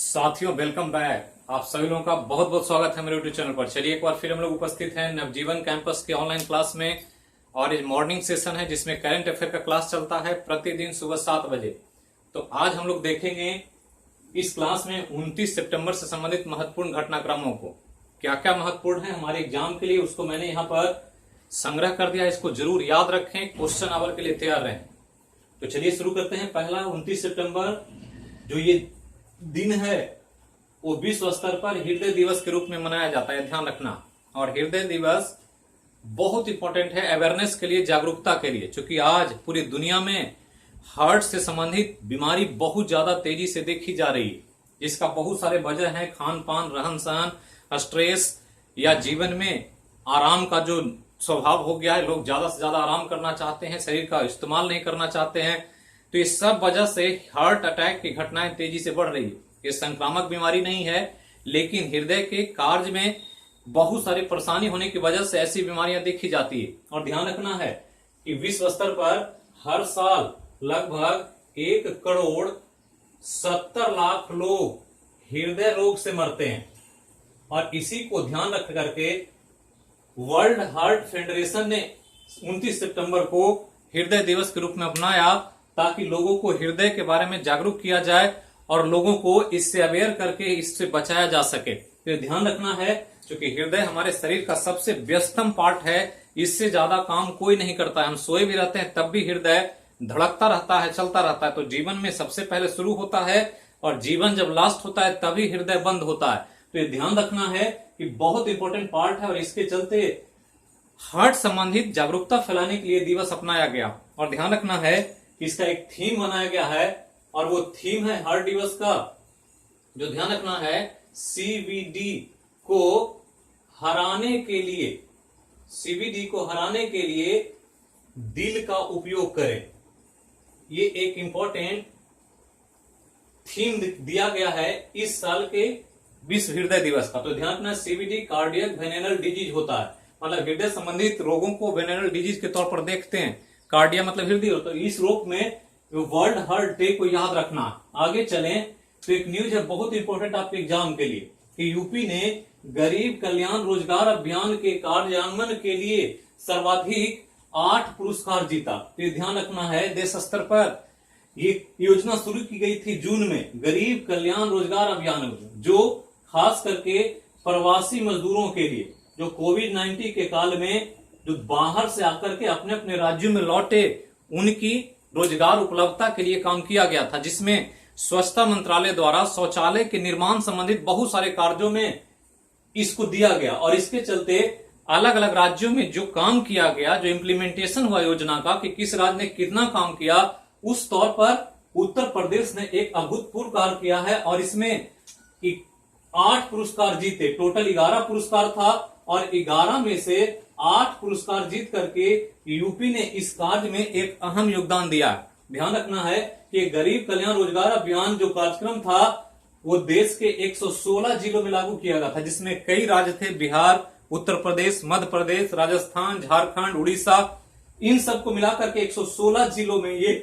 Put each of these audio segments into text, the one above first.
साथियों welcome back. आप सभी लोगों का बहुत बहुत स्वागत है मेरे यूट्यूब चैनल पर। चलिए एक बार फिर हम लोग उपस्थित हैं नवजीवन कैंपस के ऑनलाइन क्लास में। और ये मॉर्निंग सेशन है जिसमें करंट अफेयर का क्लास चलता है प्रतिदिन सुबह 7 बजे। तो आज हम लोग देखेंगे इस क्लास में 29 सितंबर से संबंधित महत्वपूर्ण घटनाक्रमों को। क्या क्या महत्वपूर्ण है हमारे एग्जाम के लिए, उसको मैंने यहाँ पर संग्रह कर दिया। इसको जरूर याद रखें, क्वेश्चन आवर के लिए तैयार रहें। तो चलिए शुरू करते हैं। पहला 29 सितंबर जो ये दिन है वो विश्व स्तर पर हृदय दिवस के रूप में मनाया जाता है, ध्यान रखना। और हृदय दिवस बहुत इंपॉर्टेंट है अवेयरनेस के लिए, जागरूकता के लिए, क्योंकि आज पूरी दुनिया में हार्ट से संबंधित बीमारी बहुत ज्यादा तेजी से देखी जा रही है। जिसका बहुत सारे वजह है, खान पान, रहन सहन, स्ट्रेस या जीवन में आराम का जो स्वभाव हो गया है। लोग ज्यादा से ज्यादा आराम करना चाहते हैं, शरीर का इस्तेमाल नहीं करना चाहते हैं। तो ये सब वजह से हार्ट अटैक की घटनाएं तेजी से बढ़ रही है। ये संक्रामक बीमारी नहीं है, लेकिन हृदय के कार्य में बहुत सारी परेशानी होने की वजह से ऐसी बीमारियां देखी जाती है। और ध्यान रखना है कि विश्व स्तर पर हर साल लगभग 1,70,00,000 लोग हृदय रोग से मरते हैं। और इसी को ध्यान रख करके वर्ल्ड हार्ट फेडरेशन ने 29 सितंबर को हृदय दिवस के रूप में अपनाया, ताकि लोगों को हृदय के बारे में जागरूक किया जाए और लोगों को इससे अवेयर करके इससे बचाया जा सके। तो ध्यान रखना है, क्योंकि हृदय हमारे शरीर का सबसे व्यस्तम पार्ट है। इससे ज्यादा काम कोई नहीं करता है। हम सोए भी रहते हैं तब भी हृदय धड़कता रहता है, चलता रहता है। तो जीवन में सबसे पहले शुरू होता है और जीवन जब लास्ट होता है तभी हृदय बंद होता है। तो ये ध्यान रखना है कि बहुत इंपॉर्टेंट पार्ट है। और इसके चलते हार्ट संबंधित जागरूकता फैलाने के लिए दिवस अपनाया गया। और ध्यान रखना है कि इसका एक थीम बनाया गया है, और वो थीम है हार्ट दिवस का, जो ध्यान रखना है सीवीडी को हराने के लिए, सीवीडी को हराने के लिए दिल का उपयोग करें। ये एक इंपॉर्टेंट थीम दिया गया है इस साल के विश्व हृदय दिवस का। तो ध्यान रखना, सीवीडी कार्डियक वेनेरल डिजीज होता है, मतलब हृदय संबंधित रोगों को वेनेरल डिजीज के तौर पर देखते हैं। कार्डिया मतलब हृदय। तो इस रोग में वर्ल्ड हार्ट डे को याद रखना। आगे चलें तो एक न्यूज है बहुत इंपॉर्टेंट आपके एग्जाम के लिए, कि यूपी ने गरीब कल्याण रोजगार अभियान के कार्यान्वयन के लिए सर्वाधिक 8 पुरस्कार जीता। तो ध्यान रखना है, देश स्तर पर ये योजना शुरू की गई थी जून में, गरीब कल्याण रोजगार अभियान, जो खास करके प्रवासी मजदूरों के लिए, जो कोविड-19 के काल में जो बाहर से आकर के अपने अपने राज्यों में लौटे, उनकी रोजगार उपलब्धता के लिए काम किया गया था। जिसमें स्वच्छता मंत्रालय द्वारा शौचालय के निर्माण संबंधित बहुत सारे कार्यों में इसको दिया गया। और इसके चलते अलग अलग राज्यों में जो काम किया गया, जो इम्प्लीमेंटेशन हुआ योजना का, कि किस राज्य ने कितना काम किया, उस तौर पर उत्तर प्रदेश ने एक अभूतपूर्व कार्य किया है। और इसमें 8 पुरस्कार जीते। टोटल 11 पुरस्कार था, और 11 में से 8 पुरस्कार जीत करके यूपी ने इस कार्य में एक अहम योगदान दिया। ध्यान रखना है कि गरीब कल्याण रोजगार अभियान जो कार्यक्रम था वो देश के 116 जिलों में लागू किया गया था, जिसमें कई राज्य थे, बिहार, उत्तर प्रदेश, मध्य प्रदेश, राजस्थान, झारखंड, उड़ीसा, इन सबको मिलाकर के 116 जिलों में ये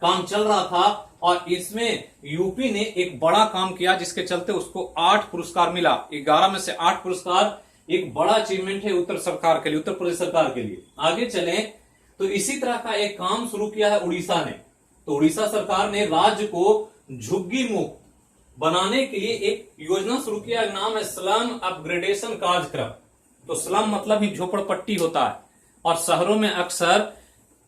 काम चल रहा था। और इसमें यूपी ने एक बड़ा काम किया, जिसके चलते उसको 8 पुरस्कार मिला। 11 में से 8 पुरस्कार एक बड़ा अचीवमेंट है उत्तर सरकार के लिए, उत्तर प्रदेश सरकार के लिए। आगे चलें तो इसी तरह का एक काम शुरू किया है उड़ीसा ने। तो उड़ीसा सरकार ने राज्य को झुग्गी मुक्त बनाने के लिए एक योजना शुरू किया, नाम है स्लम अपग्रेडेशन कार्यक्रम। तो स्लम मतलब ही झोपड़पट्टी होता है, और शहरों में अक्सर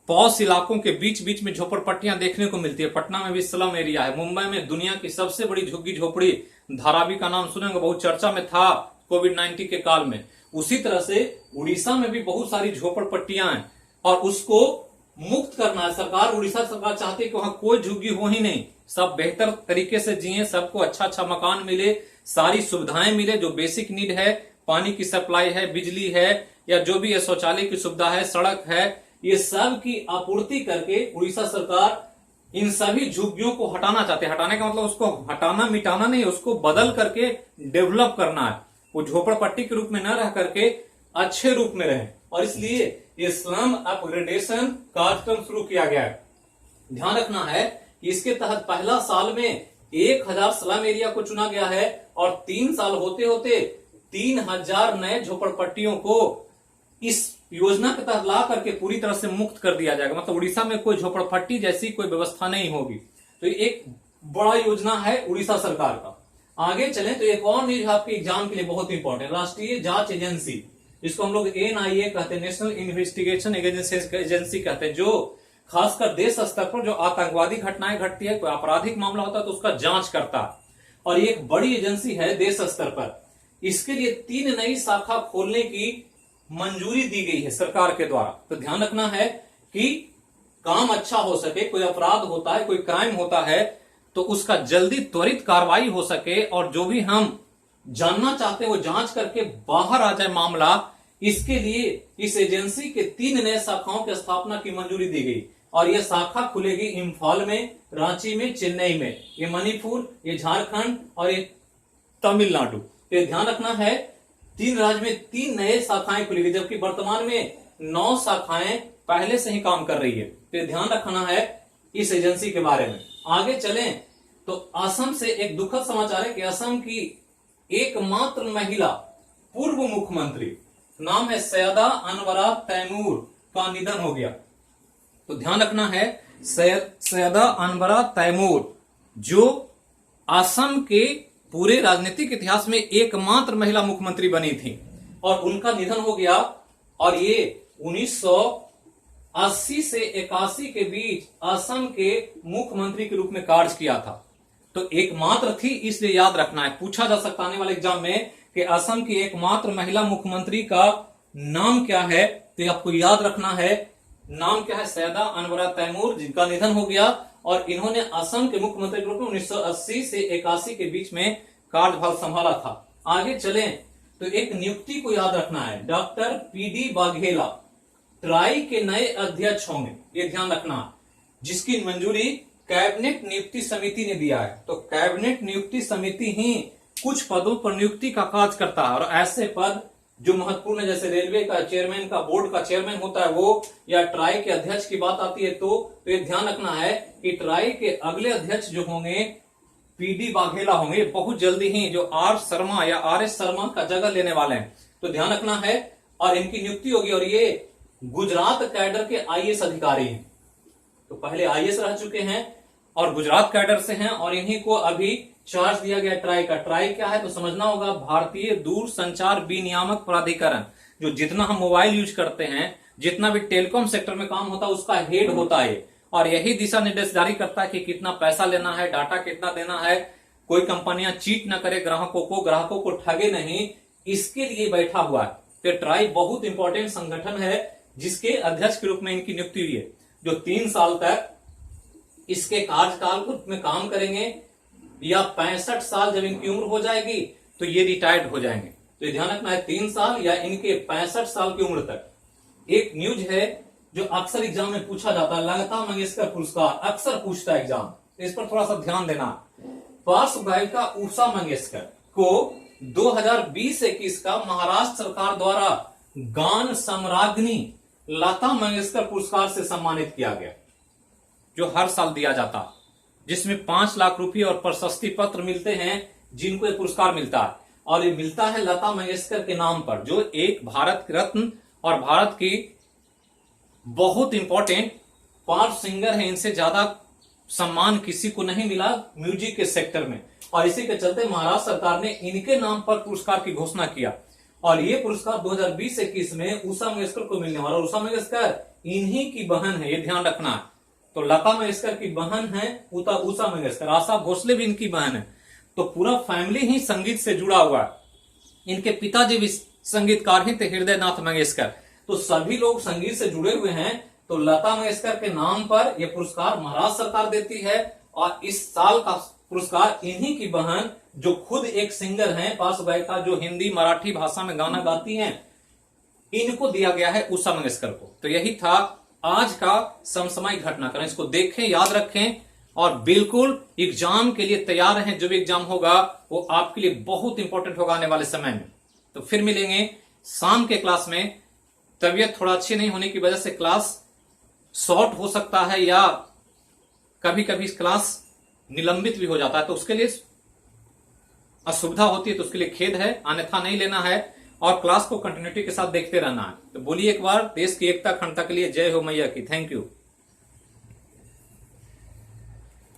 पॉश इलाकों के बीच बीच में झोपड़पट्टियां देखने को मिलती है। पटना में भी स्लम एरिया है। मुंबई में दुनिया की सबसे बड़ी झुग्गी झोपड़ी धारावी का नाम सुनेंगे, बहुत चर्चा में था कोविड-19 के काल में। उसी तरह से उड़ीसा में भी बहुत सारी झोपड़पट्टियां हैं, और उसको मुक्त करना है सरकार। उड़ीसा सरकार चाहती है कि वहां कोई झुग्गी हो ही नहीं, सब बेहतर तरीके से जिए, सबको अच्छा अच्छा मकान मिले, सारी सुविधाएं मिले, जो बेसिक नीड है, पानी की सप्लाई है, बिजली है, या जो भी है शौचालय की सुविधा है, सड़क है, ये सब की आपूर्ति करके उड़ीसा सरकार इन सभी झुग्गियों को हटाना चाहते हैं। हटाने का मतलब उसको हटाना मिटाना नहीं, उसको बदल करके डेवलप करना है। वो झोपड़पट्टी के रूप में न रह करके अच्छे रूप में रहे, और इसलिए ये स्लम अपग्रेडेशन कार्यक्रम शुरू किया गया है। ध्यान रखना है कि इसके तहत पहला साल में 1000 स्लम एरिया को चुना गया है और 3 साल होते होते 3000 नए झोपड़पट्टियों को इस योजना के तहत ला करके पूरी तरह से मुक्त कर दिया जाएगा। मतलब उड़ीसा में कोई झोपड़पट्टी जैसी कोई व्यवस्था नहीं होगी। तो ये एक बड़ा योजना है उड़ीसा सरकार का। आगे चलें तो एक और न्यूज आपके एग्जाम के लिए बहुत इंपॉर्टेंट, राष्ट्रीय जांच एजेंसी, जिसको हम लोग NIA कहते हैं, नेशनल इन्वेस्टिगेशन एजेंसी कहते हैं, जो खासकर देश स्तर पर जो आतंकवादी घटनाएं घटती है, कोई आपराधिक मामला होता है तो उसका जांच करता है। और ये एक बड़ी एजेंसी है देश स्तर पर। इसके लिए 3 नई शाखा खोलने की मंजूरी दी गई है सरकार के द्वारा। तो ध्यान रखना है कि काम अच्छा हो सके, कोई अपराध होता है, कोई क्राइम होता है तो उसका जल्दी त्वरित कार्रवाई हो सके और जो भी हम जानना चाहते हैं वो जांच करके बाहर आ जाए मामला। इसके लिए इस एजेंसी के 3 नए शाखाओं की स्थापना की मंजूरी दी गई और ये शाखा खुलेगी इम्फाल में, रांची में, चेन्नई में, ये मणिपुर, ये झारखंड और ये तमिलनाडु। ये ध्यान रखना है 3 राज्य में 3 नए शाखाएं खुलेगी, जबकि वर्तमान में 9 शाखाएं पहले से ही काम कर रही है। तो ध्यान रखना है इस एजेंसी के बारे में। आगे चलें तो असम से एक दुखद समाचार है कि असम की एकमात्र महिला पूर्व मुख्यमंत्री, नाम है सैयदा अनवरा तैमूर, का निधन हो गया। तो ध्यान रखना है सैयदा अनवरा तैमूर जो असम के पूरे राजनीतिक इतिहास में एकमात्र महिला मुख्यमंत्री बनी थी और उनका निधन हो गया। और ये 1980 से 81 के बीच असम के मुख्यमंत्री के रूप में कार्य किया था। तो एकमात्र थी, इसलिए याद रखना है, पूछा जा सकता आने वाले एग्जाम में कि असम की एकमात्र महिला मुख्यमंत्री का नाम क्या है। तो आपको याद रखना है नाम क्या है, सैयदा अनवरा तैमूर, जिनका निधन हो गया और इन्होंने असम के मुख्यमंत्री के रूप में 1980 से 81 के बीच में कार्यभार संभाला था। आगे चलें तो एक नियुक्ति को याद रखना है, डॉक्टर PD वाघेला ट्राई के नए अध्यक्ष होंगे, ये ध्यान रखना, जिसकी मंजूरी कैबिनेट नियुक्ति समिति ने दिया है। तो कैबिनेट नियुक्ति समिति ही कुछ पदों पर नियुक्ति का कार्य करता है और ऐसे पद जो महत्वपूर्ण है, जैसे रेलवे का चेयरमैन का, बोर्ड का चेयरमैन होता है वो, या ट्राई के अध्यक्ष की बात आती है तो ये ध्यान रखना है कि ट्राई के अगले अध्यक्ष जो होंगे PD वाघेला होंगे, बहुत जल्दी ही जो R शर्मा या RS शर्मा का जगह लेने वाले हैं। तो ध्यान रखना है और इनकी नियुक्ति होगी और ये गुजरात कैडर के IAS अधिकारी हैं। तो पहले IAS रह चुके हैं और गुजरात कैडर से हैं और इन्हीं को अभी चार्ज दिया गया ट्राई का। ट्राई क्या है तो समझना होगा, भारतीय दूरसंचार विनियामक प्राधिकरण, जो जितना हम मोबाइल यूज करते हैं, जितना भी टेलीकॉम सेक्टर में काम होता है उसका हेड होता है और यही दिशा निर्देश जारी करता है कि कितना पैसा लेना है, डाटा कितना देना है, कोई कंपनियां चीट ना करे ग्राहकों को ठगे नहीं, इसके लिए बैठा हुआ है। तो ट्राई बहुत इंपॉर्टेंट संगठन है जिसके अध्यक्ष के रूप में इनकी नियुक्ति हुई है, जो 3 साल तक इसके कार्यकाल में काम करेंगे या 65 साल जब इनकी उम्र हो जाएगी तो ये रिटायर्ड हो जाएंगे। तो ये ध्यान रखना है 3 साल या इनके 65 साल की उम्र तक। एक न्यूज है जो अक्सर एग्जाम में पूछा जाता है, लता मंगेशकर पुरस्कार अक्सर पूछता है एग्जाम, तो इस पर थोड़ा सा ध्यान देना। पार्श्व गायिका उषा मंगेशकर को 2020-21 का महाराष्ट्र सरकार द्वारा गान सम्राज्ञी लता मंगेशकर पुरस्कार से सम्मानित किया गया, जो हर साल दिया जाता, जिसमें 5 लाख रुपए और प्रशस्ति पत्र मिलते हैं जिनको ये पुरस्कार मिलता है। और ये मिलता है लता मंगेशकर के नाम पर, जो एक भारत रत्न और भारत की बहुत इंपॉर्टेंट पॉप सिंगर है। इनसे ज्यादा सम्मान किसी को नहीं मिला म्यूजिक के सेक्टर में और इसी के चलते महाराष्ट्र सरकार ने इनके नाम पर पुरस्कार की घोषणा किया और ये पुरस्कार 2020-21 में उषा मंगेशकर को मिलने वाला। उषा मंगेशकर इन्हीं की बहन है, ये ध्यान रखना। तो लता मंगेशकर की बहन है उषा मंगेशकर, आशा भोसले भी इनकी बहन है। तो पूरा फैमिली ही संगीत से जुड़ा हुआ है। इनके पिताजी भी संगीतकार ही थे, हृदय नाथ मंगेशकर। तो सभी लोग संगीत से जुड़े हुए हैं। तो लता मंगेशकर के नाम पर यह पुरस्कार महाराष्ट्र सरकार देती है और इस साल का पुरस्कार इन्हीं की बहन, जो खुद एक सिंगर हैं, पार्श्व गायिका, जो हिंदी मराठी भाषा में गाना गाती हैं, इनको दिया गया है उषा मंगेशकर को। तो यही था आज का समसामयिक घटनाक्रम। इसको देखें, याद रखें और बिल्कुल एग्जाम के लिए तैयार रहें। जो भी एग्जाम होगा वो आपके लिए बहुत इंपॉर्टेंट होगा आने वाले समय में। तो फिर मिलेंगे शाम के क्लास में। तबीयत थोड़ा अच्छी नहीं होने की वजह से क्लास शॉर्ट हो सकता है या कभी कभी क्लास निलंबित भी हो जाता है, तो उसके लिए असुविधा होती है, तो उसके लिए खेद है, अन्यथा नहीं लेना है और क्लास को कंटिन्यूटी के साथ देखते रहना है। तो बोलिए एक बार, देश की एकता अखंडता के लिए जय हो मैया की। Thank you.